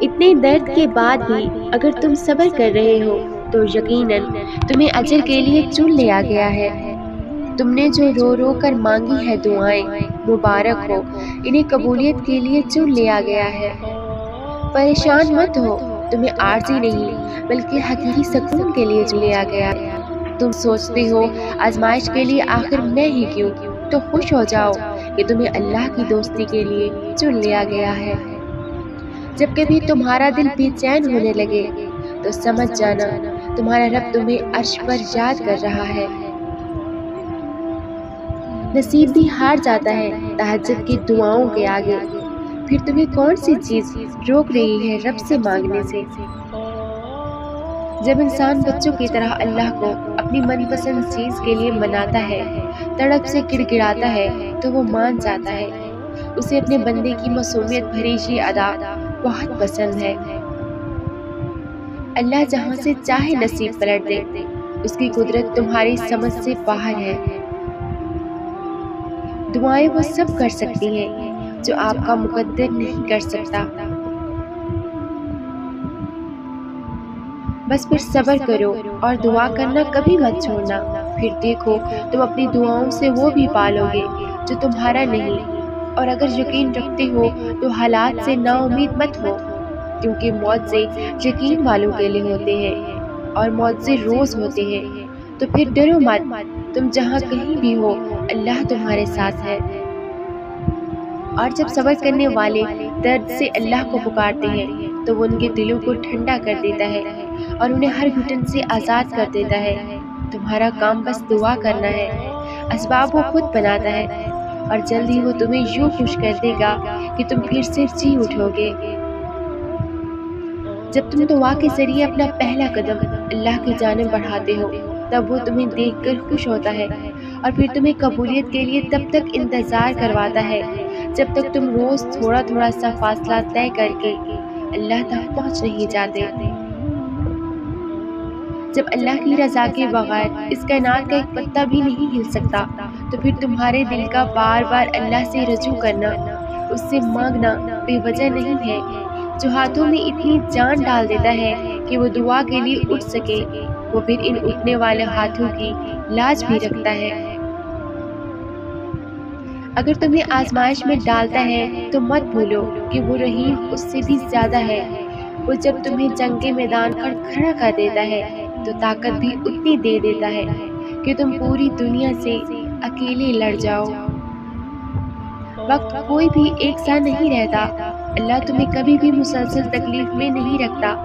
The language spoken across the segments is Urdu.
اتنے درد کے بعد بھی اگر تم صبر کر رہے ہو تو یقیناً تمہیں اجر کے لیے چن لیا گیا ہے۔ تم نے جو رو رو کر مانگی ہے دعائیں، مبارک ہو، انہیں قبولیت کے لیے چن لیا گیا ہے۔ پریشان مت ہو، تمہیں عارضی نہیں بلکہ حقیقی سکون کے لیے چن لیا گیا ہے۔ تم سوچتے ہو آزمائش کے لیے آخر میں ہی کیوں، تو خوش ہو جاؤ کہ تمہیں اللہ کی دوستی کے لیے چن لیا گیا ہے۔ جب کبھی تمہارا دل بے چین ہونے لگے تو سمجھ جانا تمہارا رب تمہیں عرش پر یاد کر رہا ہے۔ نصیب بھی ہار جاتا ہے تہجد کی دعاؤں کے آگے، پھر تمہیں کون سی چیز روک رہی ہے رب سے مانگنے سے؟ جب انسان بچوں کی طرح اللہ کو اپنی من پسند چیز کے لیے مناتا ہے، تڑپ سے گڑ گڑاتا ہے تو وہ مان جاتا ہے۔ اسے اپنے بندے کی معصومیت بھری یہ ادا بہت پسند ہے۔ اللہ جہاں سے چاہے نصیب پلٹ دے، اس کی قدرت تمہاری سمجھ سے باہر ہے۔ دعائیں وہ سب کر سکتی ہیں جو آپ کا مقدر نہیں کر سکتا۔ بس پھر صبر کرو اور دعا کرنا کبھی مت چھوڑنا، پھر دیکھو تم اپنی دعاؤں سے وہ بھی پالو گے جو تمہارا نہیں۔ اور اگر یقین رکھتے ہو تو حالات سے نا امید مت ہو، کیونکہ معجزے یقین والوں کے لیے ہوتے ہیں اور معجزے روز ہوتے ہیں۔ تو پھر ڈرو مت، تم جہاں کہیں بھی ہو اللہ تمہارے ساتھ ہے۔ اور جب صبر کرنے والے درد سے اللہ کو پکارتے ہیں تو وہ ان کے دلوں کو ٹھنڈا کر دیتا ہے اور انہیں ہر گھٹن سے آزاد کر دیتا ہے۔ تمہارا کام بس دعا کرنا ہے، اسباب وہ خود بناتا ہے، اور جلد ہی وہ تمہیں یوں خوش کر دے گا کہ تم پھر سے جی اٹھو گے۔ جب تم دعا کے ذریعے اپنا پہلا قدم اللہ کی جانب بڑھاتے ہو تب وہ تمہیں دیکھ کر خوش ہوتا ہے اور پھر تمہیں قبولیت کے لیے تب تک انتظار کرواتا ہے جب تک تم روز تھوڑا تھوڑا سا فاصلہ طے کر کے اللہ تک پہنچ نہیں جاتے۔ جب اللہ کی رضا کے بغیر اس کائنات کا ایک پتا بھی نہیں ہل سکتا تو پھر تمہارے دل کا بار بار اللہ سے رجوع کرنا، اس سے مانگنا بے وجہ نہیں ہے۔ جو ہاتھوں میں اتنی جان ڈال دیتا ہے کہ وہ دعا کے لیے اٹھ سکے، وہ پھر ان اٹھنے والے ہاتھوں کی لاج بھی رکھتا ہے۔ اگر تمہیں آزمائش میں ڈالتا ہے تو مت بھولو کہ وہ رحیم اس سے بھی زیادہ ہے۔ وہ جب تمہیں جنگ کے میدان پر کھڑا کر دیتا ہے تو طاقت بھی اتنی دے دیتا ہے کہ تم پوری دنیا سے اکیلے لڑ جاؤ۔ وقت کوئی بھی ایک سا نہیں رہتا، اللہ تمہیں کبھی بھی مسلسل تکلیف میں نہیں رکھتا۔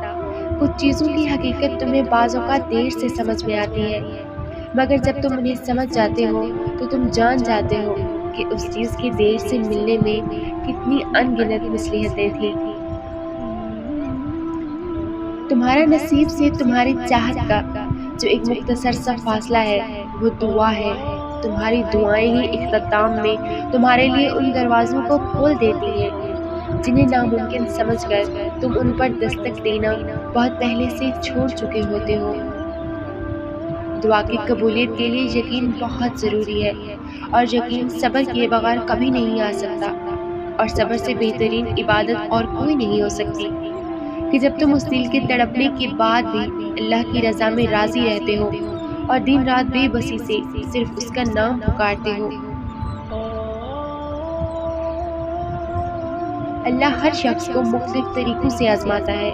کچھ چیزوں کی حقیقت تمہیں بعض اوقات دیر سے سمجھ میں آتی ہے، مگر جب تم انہیں سمجھ جاتے ہو تو تم جان جاتے ہو کہ اس چیز کے دیر سے ملنے میں کتنی ان گنت مصلحتیں تھیں۔ تمہارا نصیب سے تمہاری چاہت کا جو ایک مختصر سا فاصلہ ہے وہ دعا ہے۔ تمہاری دعائیں ہی اختتام میں تمہارے لیے ان دروازوں کو کھول دیتی ہیں جنہیں ناممکن سمجھ کر تم ان پر دستک دینا بہت پہلے سے چھوڑ چکے ہوتے ہو۔ دعا کی قبولیت کے لیے یقین بہت ضروری ہے، اور یقین صبر کیے بغیر کبھی نہیں آ سکتا، اور صبر سے بہترین عبادت اور کوئی نہیں ہو سکتی کہ جب تم اس دل کے تڑپنے کے بعد بھی اللہ کی رضا میں راضی رہتے ہو اور دن رات بے بسی سے صرف اس کا نام پکارتے ہو۔ اللہ ہر شخص کو مختلف طریقوں سے آزماتا ہے،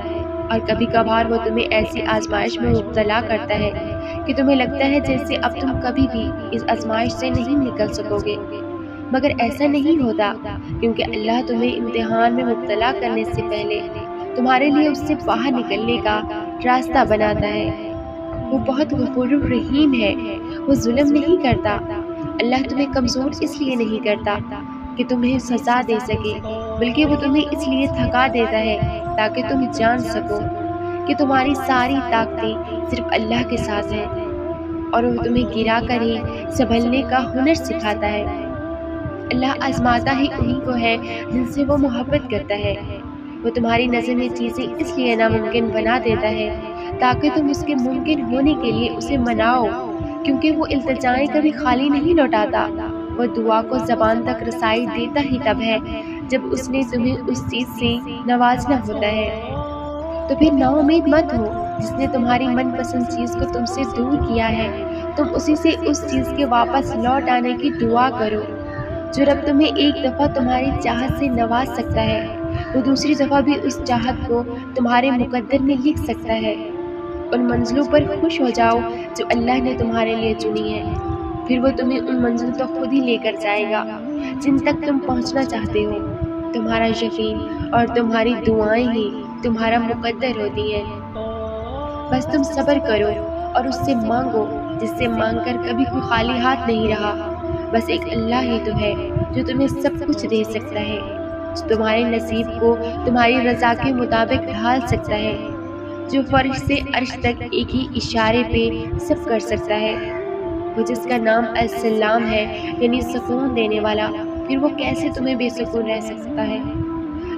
اور کبھی کبھار وہ تمہیں ایسی آزمائش میں مبتلا کرتا ہے کہ تمہیں لگتا ہے جیسے اب تم کبھی بھی اس آزمائش سے نہیں نکل سکو گے، مگر ایسا نہیں ہوتا، کیونکہ اللہ تمہیں امتحان میں مبتلا کرنے سے پہلے تمہارے لیے اس سے باہر نکلنے کا راستہ بناتا ہے۔ وہ بہت غفور الرحیم ہے، وہ ظلم نہیں کرتا۔ اللہ تمہیں کمزور اس لیے نہیں کرتا کہ تمہیں سزا دے سکے، بلکہ وہ تمہیں اس لیے تھکا دیتا ہے تاکہ تم جان سکو کہ تمہاری ساری طاقتیں صرف اللہ کے ساتھ ہیں، اور وہ تمہیں گرا کر ہی سنبھلنے کا ہنر سکھاتا ہے۔ اللہ آزماتا ہی انہی کو ہے جن سے وہ محبت کرتا ہے۔ وہ تمہاری نظر میں چیزیں اس لیے ناممکن بنا دیتا ہے تاکہ تم اس کے ممکن ہونے کے لیے اسے مناؤ، کیونکہ وہ التجائیں کبھی خالی نہیں لوٹاتا۔ وہ دعا کو زبان تک رسائی دیتا ہی تب ہے جب اس نے تمہیں اس چیز سے نوازنا ہوتا ہے تو پھر نا امید مت ہو۔ جس نے تمہاری من پسند چیز کو تم سے دور کیا ہے، تم اسی سے اس چیز کے واپس لوٹ آنے کی دعا کرو۔ جو رب تمہیں ایک دفعہ تمہاری چاہت سے نواز سکتا ہے، وہ دوسری دفعہ بھی اس چاہت کو تمہارے مقدر میں لکھ سکتا ہے۔ ان منزلوں پر خوش ہو جاؤ جو اللہ نے تمہارے لیے چنی ہے، پھر وہ تمہیں ان منزلوں تک خود ہی لے کر جائے گا جن تک تم پہنچنا چاہتے ہو۔ تمہارا یقین اور تمہاری دعائیں ہی تمہارا مقدر ہوتی ہیں۔ بس تم صبر کرو اور اس سے مانگو جس سے مانگ کر کبھی کوئی خالی ہاتھ نہیں رہا۔ بس ایک اللہ ہی تو ہے جو تمہیں سب کچھ دے سکتا ہے، جو تمہارے نصیب کو تمہاری رضا کے مطابق ڈھال سکتا ہے، جو فرش سے عرش تک ایک ہی اشارے پہ سب کر سکتا ہے۔ وہ جس کا نام السلام ہے یعنی سکون دینے والا، پھر وہ کیسے تمہیں بے سکون رہ سکتا ہے؟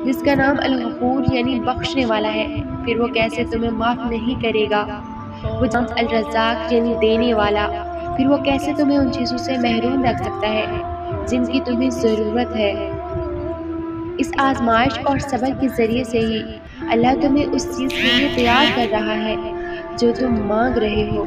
جس کا نام الغفور یعنی بخشنے والا ہے، پھر وہ کیسے تمہیں معاف نہیں کرے گا؟ وہ نام الرزاق یعنی دینے والا، پھر وہ کیسے تمہیں ان چیزوں سے محروم رکھ سکتا ہے جن کی تمہیں ضرورت ہے؟ اس آزمائش اور صبر کے ذریعے سے ہی اللہ تمہیں اس چیز کے لیے تیار کر رہا ہے جو تم مانگ رہے ہو۔